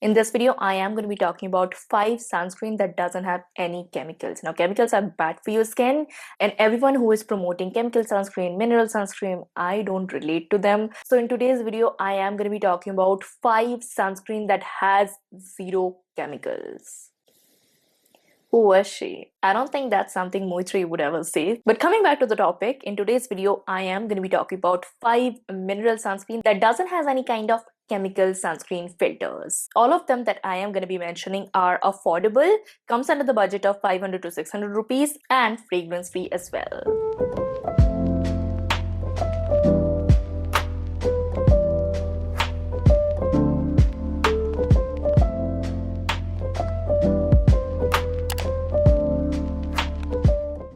In this video, I am going to be talking about 5 sunscreen that doesn't have any chemicals. Now, chemicals are bad for your skin, and everyone who is promoting chemical sunscreen, mineral sunscreen, I don't relate to them. So in today's video, I am going to be talking about 5 sunscreen that has zero chemicals. Who was she? I don't think that's something Maitrayee would ever say. But coming back to the topic, in today's video, I am going to be talking about 5 mineral sunscreen that doesn't have any kind of chemical sunscreen filters. All of them that I am going to be mentioning are affordable, comes under the budget of 500 to 600 rupees, and fragrance free as well.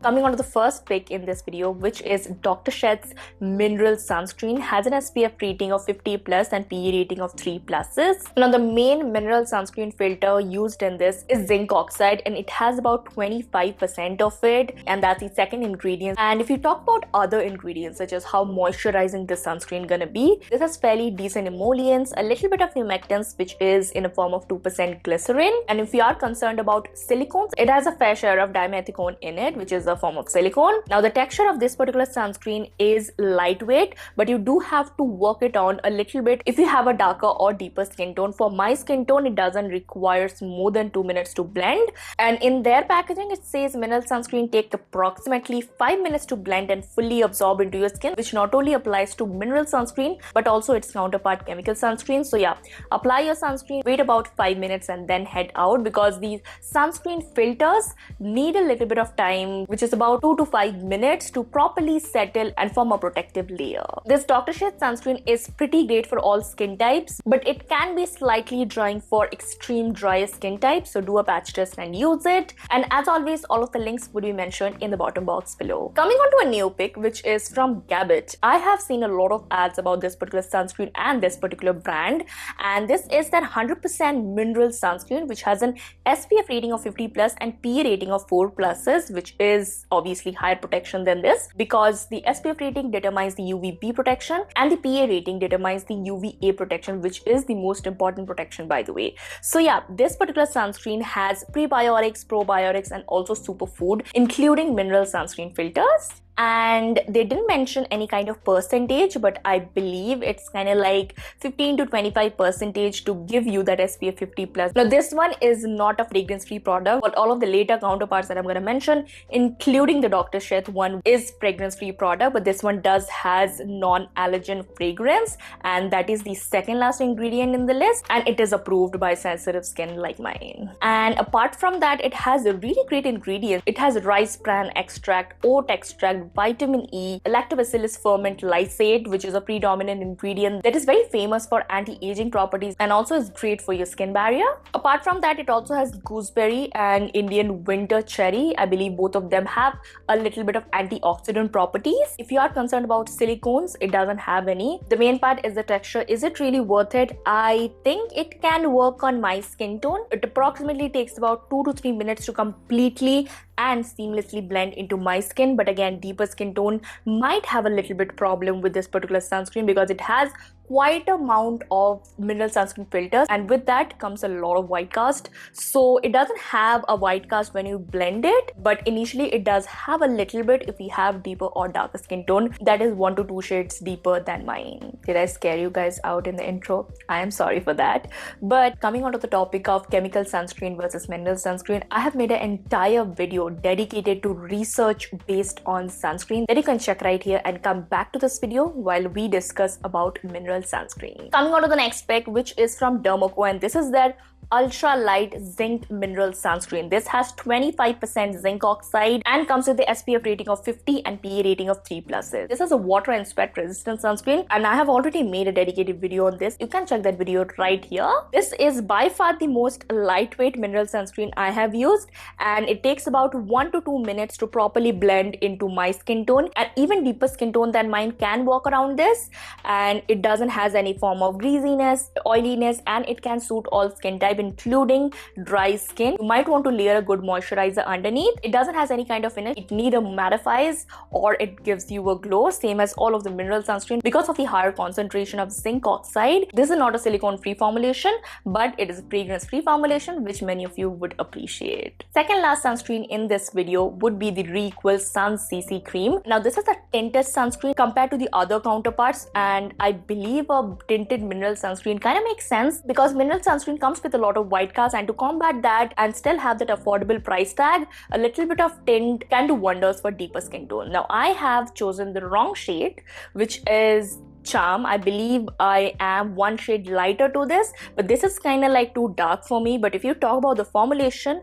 Coming on to the first pick in this video, which is Dr. Sheth's Mineral Sunscreen, has an SPF rating of 50 plus and PA rating of 3 pluses. Now, the main mineral sunscreen filter used in this is zinc oxide, and it has about 25% of it, and that's the second ingredient. And if you talk about other ingredients, such as how moisturizing this sunscreen gonna be, this has fairly decent emollients, a little bit of humectants, which is in a form of 2% glycerin. And if you are concerned about silicones, it has a fair share of dimethicone in it, which is a form of silicone. Now, the texture of this particular sunscreen is lightweight, but you do have to work it on a little bit if you have a darker or deeper skin tone. For my skin tone, it doesn't require more than 2 minutes to blend. And in their packaging, it says mineral sunscreen take approximately 5 minutes to blend and fully absorb into your skin, which not only applies to mineral sunscreen, but also its counterpart chemical sunscreen. So yeah, apply your sunscreen, wait about 5 minutes and then head out, because these sunscreen filters need a little bit of time, which is about 2 to 5 minutes to properly settle and form a protective layer. This Dr. Sheth sunscreen is pretty great for all skin types, but it can be slightly drying for extreme dry skin types, so do a patch test and use it. And as always, all of the links would be mentioned in the bottom box below. Coming on to a new pick, which is from Gabit. I have seen a lot of ads about this particular sunscreen and this particular brand, and this is that 100% mineral sunscreen, which has an SPF rating of 50 plus and PA rating of 4 pluses, which is obviously higher protection than this, because the SPF rating determines the UVB protection and the PA rating determines the UVA protection, which is the most important protection, by the way. So yeah, this particular sunscreen has prebiotics, probiotics, and also superfood, including mineral sunscreen filters. And they didn't mention any kind of percentage, but I believe it's kind of like 15 to 25% to give you that SPF 50 plus. Now, this one is not a fragrance free product, but all of the later counterparts that I'm going to mention, including the Dr. Sheth one, is fragrance free product, but this one does has non-allergen fragrance, and that is the second last ingredient in the list, and it is approved by sensitive skin like mine. And apart from that, it has a really great ingredient. It has rice bran extract, oat extract, vitamin E, lactobacillus ferment lysate, which is a predominant ingredient that is very famous for anti-aging properties and also is great for your skin barrier. Apart from that, it also has gooseberry and Indian winter cherry. I believe both of them have a little bit of antioxidant properties. If you are concerned about silicones, it doesn't have any. The main part is the texture. Is it really worth it? I think it can work on my skin tone. It approximately takes about 2 to 3 minutes to completely and seamlessly blend into my skin, but again, deeper skin tone might have a little bit problem with this particular sunscreen because it has quite amount of mineral sunscreen filters, and with that comes a lot of white cast. So it doesn't have a white cast when you blend it, but initially it does have a little bit if you have deeper or darker skin tone. That is 1 to 2 shades deeper than mine. Did I scare you guys out in the intro? I am sorry for that. But coming on to the topic of chemical sunscreen versus mineral sunscreen, I have made an entire video dedicated to research based on sunscreen that you can check right here and come back to this video while we discuss about mineral sunscreen. Coming on to the next pick, which is from Dermoco, and this is their ultra light zinc mineral sunscreen. This has 25% zinc oxide and comes with the SPF rating of 50 and PA rating of 3 pluses. This is a water and sweat resistant sunscreen, and I have already made a dedicated video on this. You can check that video right here. This is by far the most lightweight mineral sunscreen I have used, and it takes about 1 to 2 minutes to properly blend into my skin tone, and even deeper skin tone than mine can walk around this, and it doesn't has any form of greasiness, oiliness, and it can suit all skin type, including dry skin, you might want to layer a good moisturizer underneath. It doesn't have any kind of finish. It neither mattifies or it gives you a glow, same as all of the mineral sunscreen. Because of the higher concentration of zinc oxide, this is not a silicone free formulation, but it is a fragrance free formulation, which many of you would appreciate. Second last sunscreen in this video would be the Requel Sun CC cream. Now this is a tinted sunscreen compared to the other counterparts, and I believe a tinted mineral sunscreen kind of makes sense because mineral sunscreen comes with a lot of white cast, and to combat that and still have that affordable price tag, a little bit of tint can do wonders for deeper skin tone. Now I have chosen the wrong shade, which is Charm. I believe I am one shade lighter to this, but this is kind of like too dark for me. But if you talk about the formulation,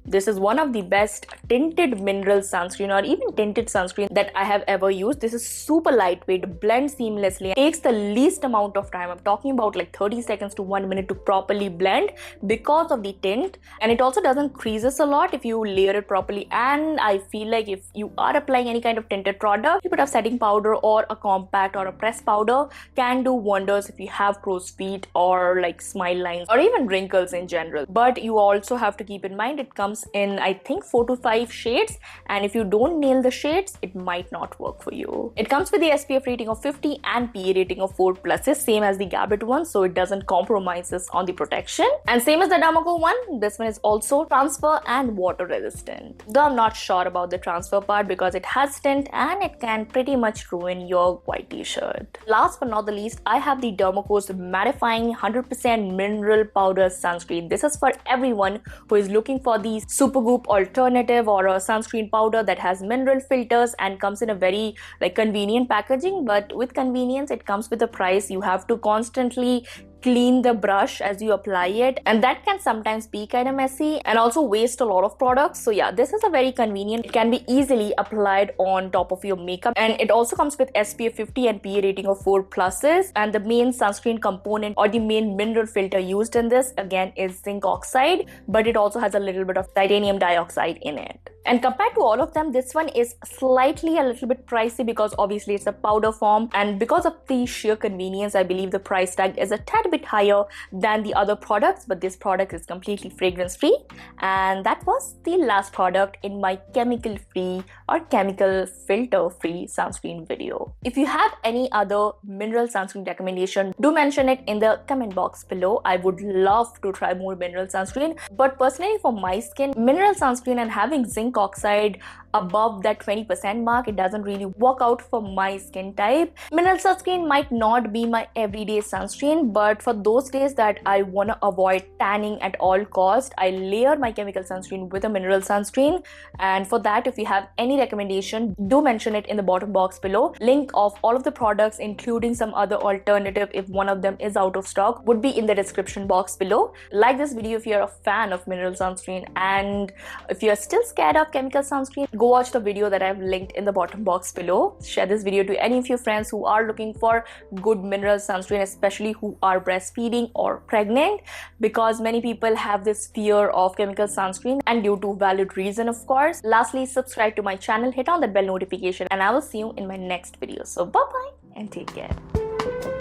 this is one of the best tinted mineral sunscreen or even tinted sunscreen that I have ever used. This is super lightweight, blends seamlessly, takes the least amount of time. I'm talking about like 30 seconds to 1 minute to properly blend because of the tint, and it also doesn't creases a lot if you layer it properly. And I feel like if you are applying any kind of tinted product, a bit of setting powder or a compact or a pressed powder can do wonders if you have crow's feet or like smile lines or even wrinkles in general. But you also have to keep in mind it comes in I think 4 to 5 shades, and if you don't nail the shades, it might not work for you. It comes with the SPF rating of 50 and PA rating of 4+, same as the Gabit one, so it doesn't compromises on the protection. And same as the Dermaco one, this one is also transfer and water resistant. Though I'm not sure about the transfer part because it has tint and it can pretty much ruin your white t-shirt. Last but not the least, I have the Dermaco's mattifying 100% mineral powder sunscreen. This is for everyone who is looking for these supergoop alternative or a sunscreen powder that has mineral filters and comes in a very like convenient packaging. But with convenience, it comes with a price. You have to constantly clean the brush as you apply it, and that can sometimes be kind of messy and also waste a lot of products. So yeah, this is a very convenient. It can be easily applied on top of your makeup, and it also comes with SPF 50 and PA rating of 4+, and the main sunscreen component or the main mineral filter used in this again is zinc oxide, but it also has a little bit of titanium dioxide in it. And compared to all of them, this one is slightly a little bit pricey because obviously it's a powder form, and because of the sheer convenience, I believe the price tag is a tad bit higher than the other products, but this product is completely fragrance free. And that was the last product in my chemical free or chemical filter free sunscreen video. If you have any other mineral sunscreen recommendation, do mention it in the comment box below. I would love to try more mineral sunscreen, but personally for my skin, mineral sunscreen and having zinc oxide above that 20% mark, it doesn't really work out for my skin type. Mineral sunscreen might not be my everyday sunscreen, but for those days that I want to avoid tanning at all cost, I layer my chemical sunscreen with a mineral sunscreen. And for that, if you have any recommendation, do mention it in the bottom box below. Link of all of the products, including some other alternative if one of them is out of stock, would be in the description box below. Like this video if you're a fan of mineral sunscreen, and if you're still scared of chemical sunscreen, go watch the video that I've linked in the bottom box below. Share this video to any of your friends who are looking for good mineral sunscreen, especially who are breastfeeding or pregnant, because many people have this fear of chemical sunscreen, and due to valid reason, of course. Lastly, subscribe to my channel, hit on that bell notification, and I will see you in my next video. So bye bye and take care.